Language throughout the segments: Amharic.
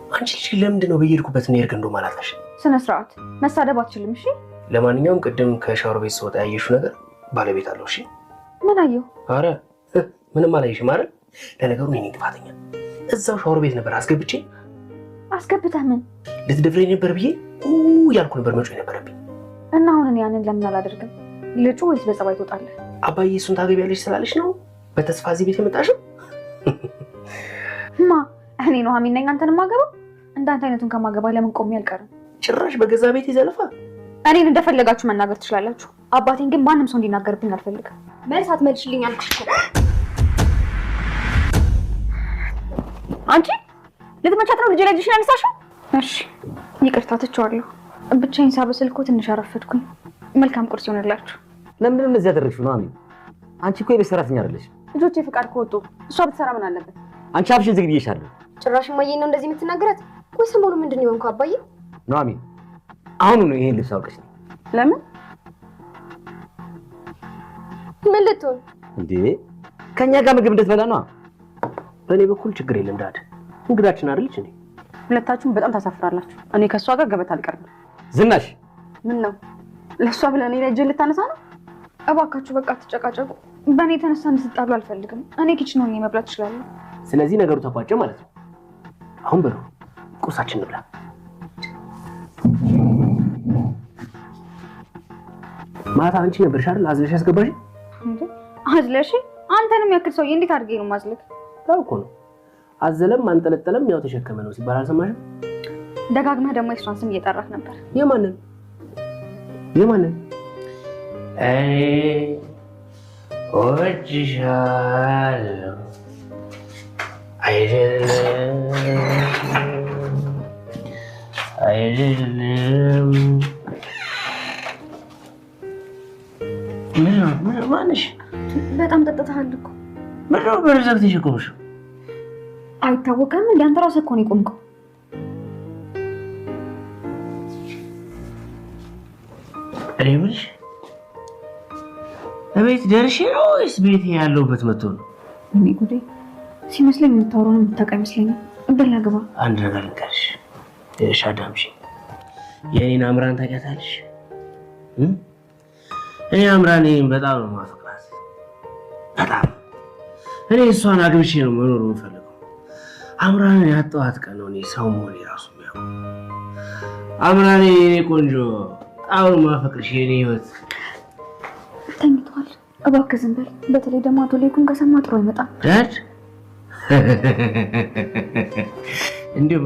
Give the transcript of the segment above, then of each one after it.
አንቺ ልጅ ለምንድን ነው በየሄድኩበት ነው የርገንዶ ማላታሽ? ስነ ስርዓት መሳደብ አትችልም እሺ? ለማንኛውም ቅድም ከሻወር ቤት ስወጣ ያየሽው ነገር ባለቤት አለው እሺ? ምን አየሁ? አረ ምንም አላየሽም አይደል? ለነገሩ እኔ ጥፋተኛ እዛው ሻወር ቤት ነበር አስገብቼ አስገብተህ ምን ልትደፍረኝ ነበር ብዬ ያልኩ ነበር መጮህ ነበረብኝ። እና አሁን እኔ ያንን ለምን አላደርግም? ልጩ ወይስ በጸባይ ትወጣለህ? አባዬ እሱን ታገቢያለሽ ስላለሽ ነው በተስፋ እዚህ ቤት የመጣሽው? ማ እኔ ነው ሀሚን ነኝ አንተን ማገባው? እንዳንተ አይነቱን ከማገባ ለምን ቆሜ አልቀርም? ጭራሽ በገዛ ቤት ይዘልፋ። እኔን እንደፈለጋችሁ መናገር ትችላላችሁ። አባቴን ግን ማንም ሰው እንዲናገርብኝ አልፈልግም። መልስ አትመልሽልኝ አልኩሽ እኮ። አንቺ ልትመቻት ነው ልጅ ላይ ልጅሽን አነሳሽው? እሺ ይቅርታ ትቼዋለሁ። ብቻዬን ሳበስል እኮ ትንሽ አረፈድኩኝ። መልካም ቁርስ ይሆንላችሁ። ለምን እንደዚህ ያደረግሽው ነው አሚን? አንቺ እኮ የቤት ሰራተኛ አይደለሽ። ልጆቼ ፍቃድ ከወጡ እሷ ብትሰራ ምን አለበት? አንቺ አፍሽን ዝግ ብዬሻለሁ። ጭራሽ ማየኝ ነው እንደዚህ የምትናገራት? ወይ ሰሞኑ ምንድን ነው የሆንከው አባዬ? ነው አሚን አሁን ነው ይሄን ልብስ አውቀሽ ነው? ለምን ምን ልትሆን እንዴ? ከኛ ጋር ምግብ እንድትበላ ነው። በእኔ በኩል ችግር የለም ዳድ፣ እንግዳችን አይደልሽ እንዴ? ሁለታችሁም በጣም ታሳፍራላችሁ። እኔ ከሷ ጋር ገበታ አልቀርም። ዝናሽ ምን ነው ለሷ ብለህ እኔ ላይ እጅ ልታነሳ ነው? እባካችሁ በቃ ተጨቃጨቁ። በእኔ የተነሳ እንድትጣሉ አልፈልግም። እኔ ኪችን ሆኜ መብላት እችላለሁ። ስለዚህ ነገሩ ተቋጨ ማለት ነው። አሁን በሉ ቁርሳችን እንብላ። ማታ አንቺ ነበርሽ አይደል አዝለሽ ያስገባሽ? እንዴ አዝለሽ? አንተንም ያክል ሰውዬ እንዴት አድርጌ ነው ማዝለክ? ታው እኮ ነው አዘለም አንጠለጠለም ያው ተሸከመ ነው ሲባል አልሰማሽም? ደጋግመህ ደግሞ የሷን ስም እየጠራህ ነበር። የማንን ወጅሻለሁ አይደለም ምን ማንሽ? በጣም ጠጥተሃል እኮ። ምነው በርዘግተሽ ቆምሽ? አይታወቅም እንዴ? አንተ ራስህ እኮ ነው የቆምከው። እኔ የምልሽ እቤት ደርሼ ነው ወይስ ቤት ያለሁበት መጥቶ ነው? እኔ ጉዴ ሲመስለኝ የምታወራውን የምታውቅ አይመስለኝም። በላ ግባ። አንድ ነገር ልንገርሽ ሻዳምሽ፣ የኔን አምራን ታውቂያታለሽ? እኔ አምራኔን በጣም ነው የማፈቅራት። በጣም እኔ እሷን አግብቼ ነው መኖር የምፈልገው። አምራንን ያጣኋት ቀን ነው እኔ ሰው መሆኔ ራሱ የሚያው። አምራኔ የኔ ቆንጆ አሁን ማፈቅርሽ የኔ ህይወት። ተኝቷል። እባክህ ዝም በል። በተለይ ደግሞ አቶ ሌኩን ከሰማ ጥሩ አይመጣም። ዳድ እንዴው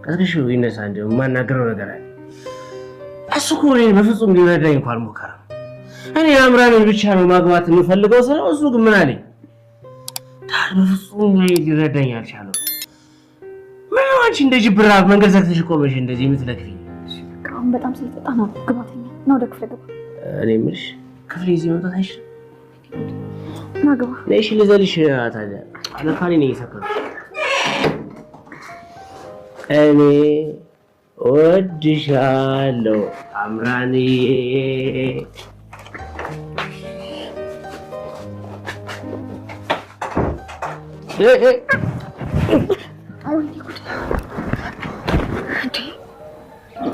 ቀስቅሹ ይነሳ። እንደው የማናገረው ነገር አለ። እሱ እኮ እኔን በፍጹም ሊረዳኝ እንኳን አልሞከረም። እኔ አምራንን ብቻ ነው ማግባት የምፈልገው ስለው እሱ ግን ምን አለኝ? ዳድ በፍጹም ሊረዳኝ አልቻለም። ምን አንቺ እንደዚህ ብራብ መንገድ ዘግተሽ ቆመሽ እንደዚህ የምትለክፊ? አሁን በጣም ስለጠጣ ነው። ግባተኛ ነው ወደ ክፍለ ግባ። እኔ የምልሽ ክፍሌ እዚህ መምጣት አይችልም? ና ግባ። ነይሽ ልዘልሽ። ታዲያ አለካኒ ነኝ ሰከርኩ። እኔ ወድሻለሁ አምራኔ።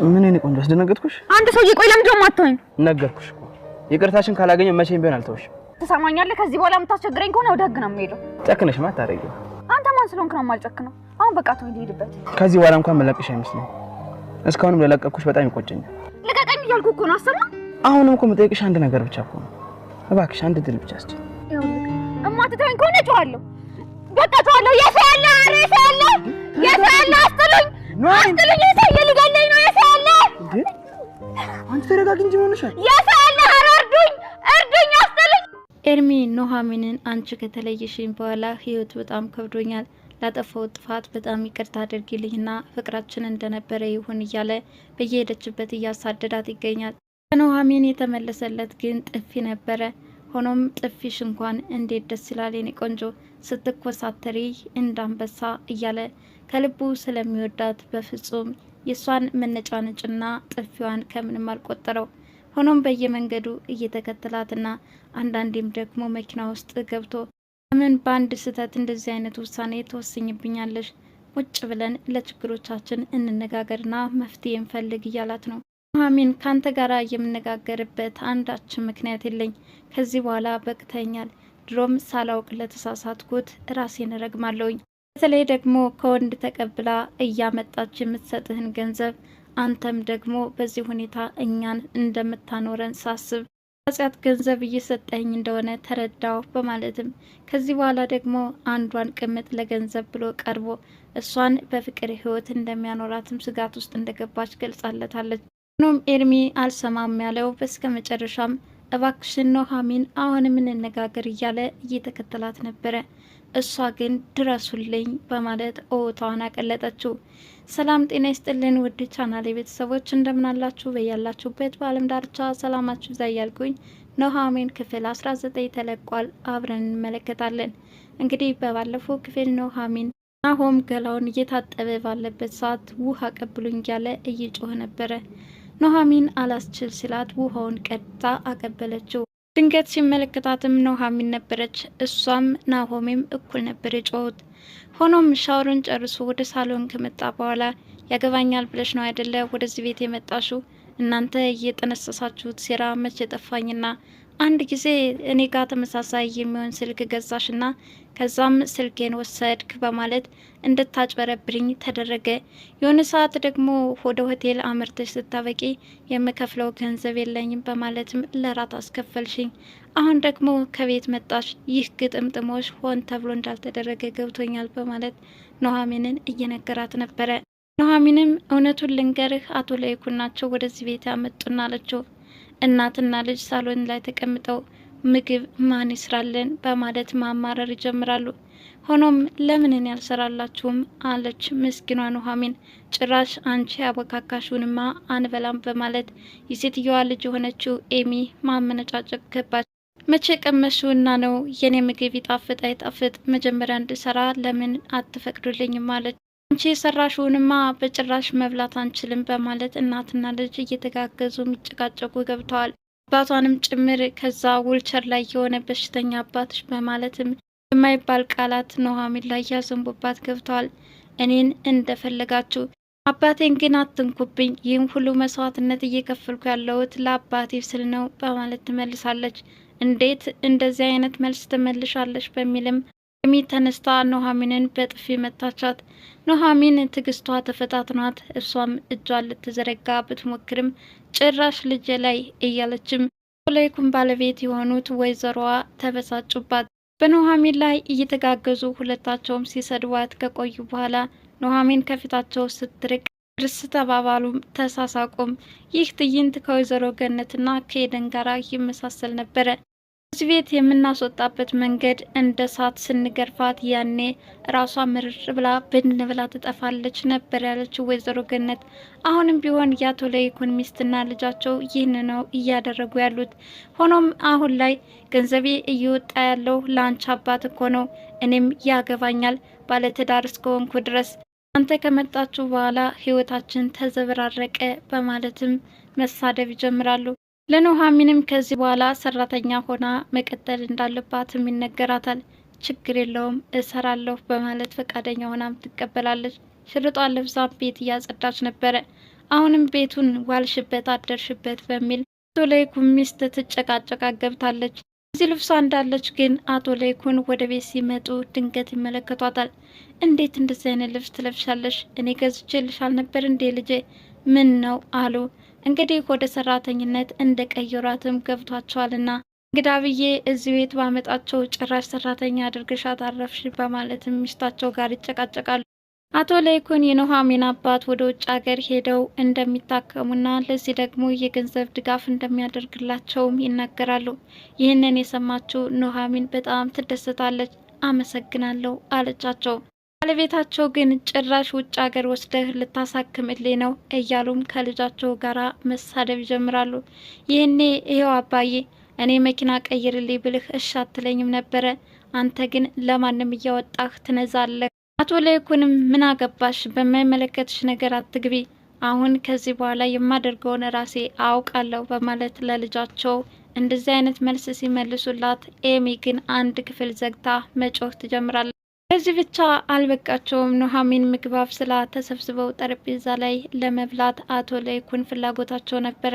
ምን እኔ ቆንጆ አስደነገጥኩሽ? አንተ ሰውዬ ቆይ ለምን ደሞ አትተውኝ? ነገርኩሽ እኮ ይቅርታሽን ካላገኘው መቼም ቢሆን አልተውሽም። ትሰማኛለህ? ከዚህ በኋላ የምታስቸግረኝ ከሆነ ወደ ህግ ነው የምሄደው። ጨክነሽ ማታረጊው። አንተ ማን ስለሆንክ ነው የማልጨክነው? አሁን በቃ ተው ልሂድበት። ከዚህ በኋላ እንኳን መለቅሽ አይመስልም። እስካሁንም ለለቀቅኩሽ በጣም ይቆጨኛል። ልቀቀኝ እያልኩ እኮ ነው። አሰማ። አሁንም እኮ የምጠይቅሽ አንድ ነገር ብቻ እኮ ነው። እባክሽ አንድ ድል ብቻ እስኪ። ይኸውልህ እማትተወኝ ከሆነ እጮሃለሁ። በቃ እጮሃለሁ። የሰያለ አሬሳ ያለ የሰያለ አስጥሉኝ አስጥሉኝ። የሰያለ ሊገለኝ ነው የሰያለ። እንዴ አንቺ ተረጋጊ እንጂ ሆነሻል። የሰያለ እርዱኝ እርዱኝ አስጥሉኝ። ኤርሚ ኑሐሚንን አንቺ ከተለየሽኝ በኋላ ህይወት በጣም ከብዶኛል። ላጠፋው ጥፋት በጣም ይቅርታ አድርጊልኝና ፍቅራችን እንደነበረ ይሁን እያለ በየሄደችበት እያሳደዳት ይገኛል። ኑሐሚን የተመለሰለት ግን ጥፊ ነበረ። ሆኖም ጥፊሽ እንኳን እንዴት ደስ ይላል የኔ ቆንጆ ስትኮሳተሪ እንዳንበሳ እያለ ከልቡ ስለሚወዳት በፍጹም የሷን መነጫነጭና ጥፊዋን ከምንም አልቆጠረው። ሆኖም በየመንገዱ እየተከተላትና አንዳንዴም ደግሞ መኪና ውስጥ ገብቶ ምን በአንድ ስህተት እንደዚህ አይነት ውሳኔ ትወስኝብኛለሽ? ቁጭ ብለን ለችግሮቻችን እንነጋገርና መፍትሄ እንፈልግ እያላት ነው። ኑሐሚን ካንተ ጋራ የምነጋገርበት አንዳች ምክንያት የለኝ። ከዚህ በኋላ በቅተኛል። ድሮም ሳላውቅ ለተሳሳትኩት ራሴን እረግማለሁኝ። በተለይ ደግሞ ከወንድ ተቀብላ እያመጣች የምትሰጥህን ገንዘብ አንተም ደግሞ በዚህ ሁኔታ እኛን እንደምታኖረን ሳስብ አጽያት ገንዘብ እየሰጠኝ እንደሆነ ተረዳው በማለትም ከዚህ በኋላ ደግሞ አንዷን ቅምጥ ለገንዘብ ብሎ ቀርቦ እሷን በፍቅር ህይወት እንደሚያኖራትም ስጋት ውስጥ እንደገባች ገልጻለታለች። ሆኖም ኤርሚ አልሰማም ያለው በስከ መጨረሻም እባክሽን ኑሐሚን አሁንም እንነጋገር እያለ እየተከተላት ነበረ። እሷ ግን ድረሱልኝ በማለት ኦታዋን አቀለጠችው። ሰላም ጤና ይስጥልን ውድ ቻናሌ ቤተሰቦች እንደምናላችሁ በያላችሁበት በአለም ዳርቻ ሰላማችሁ ይብዛ እያልኩኝ ኑሐሚን ክፍል 19 ተለቋል። አብረን እንመለከታለን። እንግዲህ በባለፈው ክፍል ኑሐሚን ናሆም ገላውን እየታጠበ ባለበት ሰዓት ውሃ ቀብሉኝ እያለ እየጮኸ ነበረ። ኑሐሚን አላስችል ሲላት ውሃውን ቀድታ አቀበለችው። ድንገት ሲመለከታትም ኑሐሚን ነበረች። እሷም ናሆሜም እኩል ነበር የጮሁት። ሆኖም ሻወርን ጨርሶ ወደ ሳሎን ከመጣ በኋላ ያገባኛል ብለሽ ነው አይደለ ወደዚህ ቤት የመጣሽው? እናንተ እየጠነሰሳችሁት ሴራ መቼ ጠፋኝና አንድ ጊዜ እኔ ጋር ተመሳሳይ የሚሆን ስልክ ገዛሽና ከዛም ስልኬን ወሰድክ በማለት እንድታጭበረብርኝ ተደረገ። የሆነ ሰዓት ደግሞ ወደ ሆቴል አምርተሽ ስታበቂ የምከፍለው ገንዘብ የለኝም በማለትም ለራት አስከፈልሽኝ። አሁን ደግሞ ከቤት መጣሽ። ይህ ግጥምጥሞሽ ሆን ተብሎ እንዳልተደረገ ገብቶኛል በማለት ኑሐሚንን እየነገራት ነበረ። ኑሐሚንም እውነቱን ልንገርህ አቶ ለይኩን ናቸው ወደዚህ ቤት ያመጡና አለችው። እናትና ልጅ ሳሎን ላይ ተቀምጠው ምግብ ማን ይስራልን በማለት ማማረር ይጀምራሉ። ሆኖም ለምን ያልሰራላችሁም አለች ምስኪኗ ኑሐሚን። ጭራሽ አንቺ አበካካሹንማ አንበላም በማለት የሴትየዋ ልጅ የሆነችው ኤሚ ማመነጫጨቅ ገባች። መቼ ቀመሽውና ነው የኔ ምግብ ይጣፍጥ አይጣፍጥ መጀመሪያ እንድሰራ ለምን አትፈቅዱልኝም አለች። አንቺ የሰራሽውንማ በጭራሽ መብላት አንችልም በማለት እናትና ልጅ እየተጋገዙ የሚጨቃጨቁ ገብተዋል። አባቷንም ጭምር ከዛ ውልቸር ላይ የሆነ በሽተኛ አባትሽ በማለትም የማይባል ቃላት ኑሐሚን ላይ ያዘንቡባት ገብተዋል። እኔን እንደፈለጋችሁ አባቴን ግን አትንኩብኝ፣ ይህን ሁሉ መስዋዕትነት እየከፈልኩ ያለሁት ለአባቴ ስል ነው በማለት ትመልሳለች። እንዴት እንደዚህ አይነት መልስ ትመልሻለች በሚልም ኤሚ ተነስታ ኑሐሚንን በጥፊ መታቻት። ኑሐሚን ትግስቷ ተፈታትኗት እሷም እጇን ልትዘረጋ ብትሞክርም ጭራሽ ልጄ ላይ እያለችም ለይኩን ባለቤት የሆኑት ወይዘሮዋ ተበሳጩባት። በኑሐሚን ላይ እየተጋገዙ ሁለታቸውም ሲሰድዋት ከቆዩ በኋላ ኑሐሚን ከፊታቸው ስትርቅ እርስ ተባባሉም ተሳሳቁም። ይህ ትዕይንት ከወይዘሮ ገነትና ከኤደን ጋር ይመሳሰል ነበረ። እዚህ ቤት የምናስወጣበት መንገድ እንደ ሳት ስንገርፋት ያኔ ራሷ ምርር ብላ ብን ብላ ትጠፋለች ነበር ያለችው ወይዘሮ ገነት። አሁንም ቢሆን ያቶ ለይኩን ሚስትና ልጃቸው ይህን ነው እያደረጉ ያሉት። ሆኖም አሁን ላይ ገንዘቤ እየወጣ ያለው ለአንቺ አባት እኮ ነው፣ እኔም ያገባኛል ባለትዳር እስከሆንኩ ድረስ አንተ ከመጣችሁ በኋላ ህይወታችን ተዘበራረቀ በማለትም መሳደብ ይጀምራሉ። ለኑሐሚንም ከዚህ በኋላ ሰራተኛ ሆና መቀጠል እንዳለባትም ይነገራታል። ችግር የለውም እሰራለሁ በማለት ፈቃደኛ ሆናም ትቀበላለች። ሽርጧን ለብሳ ቤት እያጸዳች ነበረ። አሁንም ቤቱን ዋልሽበት አደርሽበት በሚል አቶ ለይኩን ሚስት ትጨቃጨቃ ገብታለች። እዚህ ልብሷ እንዳለች ግን አቶ ለይኩን ወደ ቤት ሲመጡ ድንገት ይመለከቷታል። እንዴት እንደዚህ አይነት ልብስ ትለብሻለሽ? እኔ ገዝቼልሽ አልነበር እንዴ ልጄ? ምን ነው አሉ። እንግዲህ ወደ ሰራተኝነት እንደ ቀየሯትም ገብቷቸዋልና እንግዳ ብዬ እዚህ ቤት ባመጣቸው ጭራሽ ሰራተኛ አድርገሻት አረፍሽ በማለትም ሚስታቸው ጋር ይጨቃጨቃሉ። አቶ ለይኩን የኑሐሚን አባት ወደ ውጭ ሀገር ሄደው እንደሚታከሙና ለዚህ ደግሞ የገንዘብ ድጋፍ እንደሚያደርግላቸውም ይናገራሉ። ይህንን የሰማችው ኑሐሚን በጣም ትደሰታለች። አመሰግናለሁ አለቻቸው። ባለቤታቸው ግን ጭራሽ ውጭ ሀገር ወስደህ ልታሳክምልኝ ነው እያሉም ከልጃቸው ጋራ መሳደብ ይጀምራሉ። ይህኔ ይሄው አባዬ እኔ መኪና ቀይርልኝ ብልህ እሺ አትለኝም ነበረ፣ አንተ ግን ለማንም እያወጣህ ትነዛለህ። አቶ ለይኩንም ምን አገባሽ፣ በማይመለከትሽ ነገር አትግቢ፣ አሁን ከዚህ በኋላ የማደርገውን ራሴ አውቃለሁ በማለት ለልጃቸው እንደዚህ አይነት መልስ ሲመልሱላት፣ ኤሚ ግን አንድ ክፍል ዘግታ መጮህ ትጀምራለች። በዚህ ብቻ አልበቃቸውም። ኑሐሚን ምግብ አብስላ ተሰብስበው ጠረጴዛ ላይ ለመብላት አቶ ለይኩን ፍላጎታቸው ነበረ።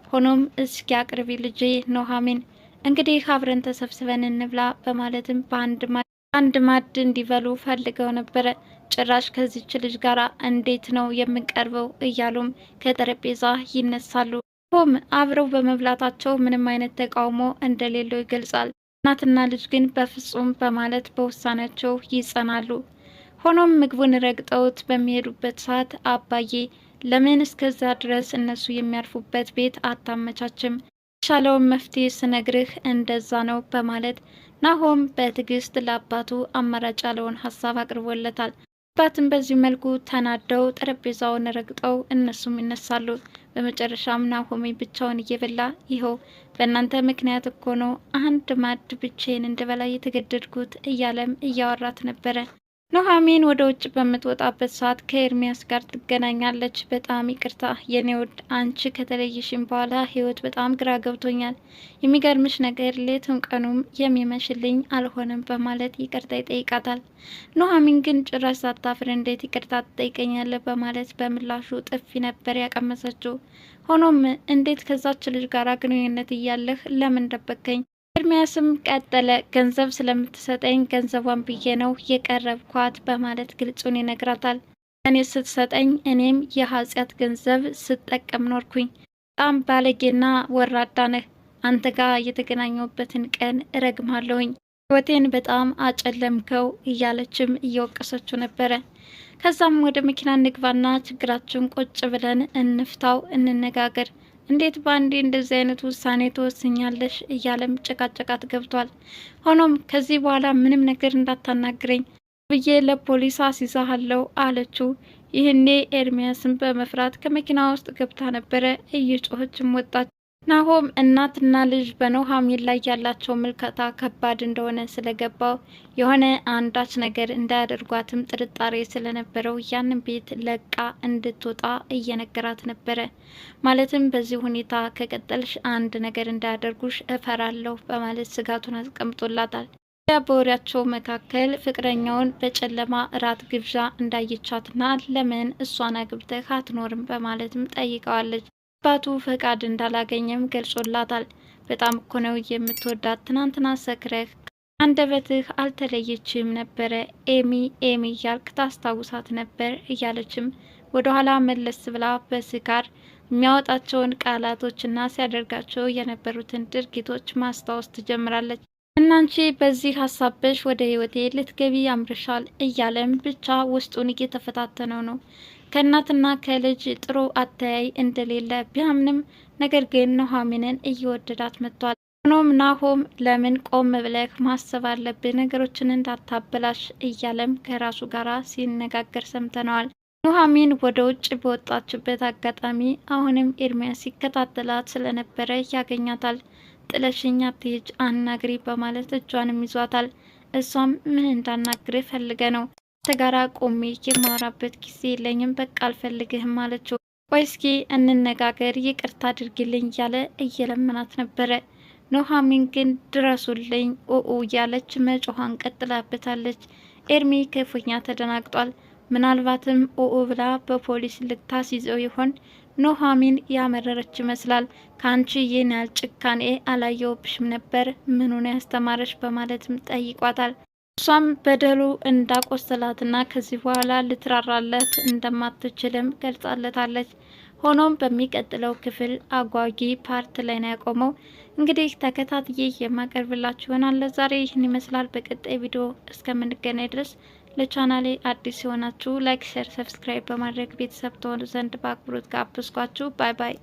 ሆኖም እስኪ አቅርቢ ልጄ ኑሐሚን፣ እንግዲህ አብረን ተሰብስበን እንብላ በማለትም በአንድ ማድ እንዲበሉ ፈልገው ነበረ። ጭራሽ ከዚች ልጅ ጋር እንዴት ነው የምንቀርበው እያሉም ከጠረጴዛ ይነሳሉ። ሆም አብረው በመብላታቸው ምንም አይነት ተቃውሞ እንደሌለው ይገልጻል። እናትና ልጅ ግን በፍጹም በማለት በውሳኔያቸው ይጸናሉ። ሆኖም ምግቡን ረግጠውት በሚሄዱበት ሰዓት አባዬ ለምን እስከዛ ድረስ እነሱ የሚያርፉበት ቤት አታመቻችም? የተሻለውን መፍትሄ ስነግርህ እንደዛ ነው በማለት ናሆም በትዕግስት ለአባቱ አማራጭ ያለውን ሀሳብ አቅርቦለታል። አባትም በዚህ መልኩ ተናደው ጠረጴዛውን ረግጠው እነሱም ይነሳሉ። በመጨረሻም ናሆሜ ብቻውን እየበላ ይኸው በእናንተ ምክንያት እኮ ነው አንድ ማድ ብቻዬን እንድበላ የተገደድኩት እያለም እያወራት ነበረ። ኑሐሚን ወደ ውጭ በምትወጣበት ሰዓት ከኤርሚያስ ጋር ትገናኛለች። በጣም ይቅርታ የኔ ውድ፣ አንቺ ከተለየሽም በኋላ ህይወት በጣም ግራ ገብቶኛል። የሚገርምሽ ነገር ሌቱም ቀኑም የሚመሽልኝ አልሆነም በማለት ይቅርታ ይጠይቃታል። ኑሐሚን ግን ጭራሽ ሳታፍር እንዴት ይቅርታ ትጠይቀኛለህ በማለት በምላሹ ጥፊ ነበር ያቀመሰችው። ሆኖም እንዴት ከዛች ልጅ ጋር ግንኙነት እያለህ ለምን ደበከኝ? ኤርሚያስም ቀጠለ። ገንዘብ ስለምትሰጠኝ ገንዘቧን ብዬ ነው የቀረብኳት በማለት ግልጹን ይነግራታል። እኔ ስትሰጠኝ እኔም የኃጢአት ገንዘብ ስጠቀም ኖርኩኝ። በጣም ባለጌና ወራዳ ነህ። አንተ ጋር የተገናኘሁበትን ቀን እረግማለሁኝ። ህይወቴን በጣም አጨለምከው እያለችም እየወቀሰችው ነበረ። ከዛም ወደ መኪና እንግባና ችግራችን ቁጭ ብለን እንፍታው፣ እንነጋገር፣ እንዴት ባንዴ እንደዚህ አይነት ውሳኔ ትወስኛለሽ እያለም ጨቃጨቃት ገብቷል። ሆኖም ከዚህ በኋላ ምንም ነገር እንዳታናግረኝ ብዬ ለፖሊስ አስይዛለሁ አለችው። ይህኔ ኤርሚያስን በመፍራት ከመኪና ውስጥ ገብታ ነበረ። እየጮኸችም ወጣች። ናሆም እናትና ልጅ በኑሐሚን ላይ ያላቸው ምልከታ ከባድ እንደሆነ ስለገባው የሆነ አንዳች ነገር እንዳያደርጓትም ጥርጣሬ ስለነበረው ያንን ቤት ለቃ እንድትወጣ እየነገራት ነበረ። ማለትም በዚህ ሁኔታ ከቀጠልሽ አንድ ነገር እንዳያደርጉሽ እፈራለሁ በማለት ስጋቱን አስቀምጦላታል። በወሬያቸው መካከል ፍቅረኛውን በጨለማ እራት ግብዣ እንዳየቻትና ለምን እሷን አግብተህ አትኖርም በማለትም ጠይቀዋለች። አባቱ ፈቃድ እንዳላገኘም ገልጾላታል። በጣም እኮ ነው የምትወዳት፣ ትናንትና ሰክረህ አንደበትህ አልተለየችም ነበረ፣ ኤሚ ኤሚ እያልክ ታስታውሳት ነበር እያለችም ወደኋላ መለስ ብላ በስካር የሚያወጣቸውን ቃላቶችና ሲያደርጋቸው የነበሩትን ድርጊቶች ማስታወስ ትጀምራለች። እናንቺ በዚህ ሀሳብሽ ወደ ህይወቴ ልትገቢ ያምርሻል እያለም ብቻ ውስጡን እየተፈታተነው ነው። ከእናትና ከልጅ ጥሩ አተያይ እንደሌለ ቢያምንም ነገር ግን ኑሐሚንን እየወደዳት መጥቷል። ሆኖም ናሆም ለምን ቆም ብለህ ማሰብ አለብህ፣ ነገሮችን እንዳታበላሽ እያለም ከራሱ ጋር ሲነጋገር ሰምተነዋል። ኑሐሚን ወደ ውጭ በወጣችበት አጋጣሚ አሁንም ኤርሚያስ ሲከታተላት ስለነበረ ያገኛታል። ጥለሽኝ አትሂጂ፣ አናግሪ በማለት እጇንም ይዟታል። እሷም ምን እንዳናግር ፈልገ ነው ተጋራ ቆሜ የማወራበት ጊዜ የለኝም፣ በቃ አልፈልግህም አለችው። ቆይ እስኪ እንነጋገር፣ ይቅርታ አድርጊልኝ እያለ እየለመናት ነበረ። ኑሐሚን ግን ድረሱልኝ ኦኦ እያለች መጮኋን ቀጥላበታለች። ኤርሚ ክፉኛ ተደናግጧል። ምናልባትም ኦኦ ብላ በፖሊስ ልታስይዘው ይሆን? ኑሐሚን ያመረረች ይመስላል። ከአንቺ ይህን ያህል ጭካኔ አላየውብሽም ነበር፣ ምኑን ያስተማረች በማለትም ጠይቋታል። እሷም በደሉ እንዳቆሰላትና ከዚህ በኋላ ልትራራለት እንደማትችልም ገልጻለታለች። ሆኖም በሚቀጥለው ክፍል አጓጊ ፓርት ላይ ነው ያቆመው። እንግዲህ ተከታትዬ የማቀርብላችሁ ይሆናል። ለዛሬ ይህን ይመስላል። በቀጣይ ቪዲዮ እስከምንገናኝ ድረስ ለቻናሌ አዲስ የሆናችሁ ላይክ፣ ሼር፣ ሰብስክራይብ በማድረግ ቤተሰብ ተሆኑ ዘንድ በአክብሮት ጋብዝኳችሁ። ባይ ባይ።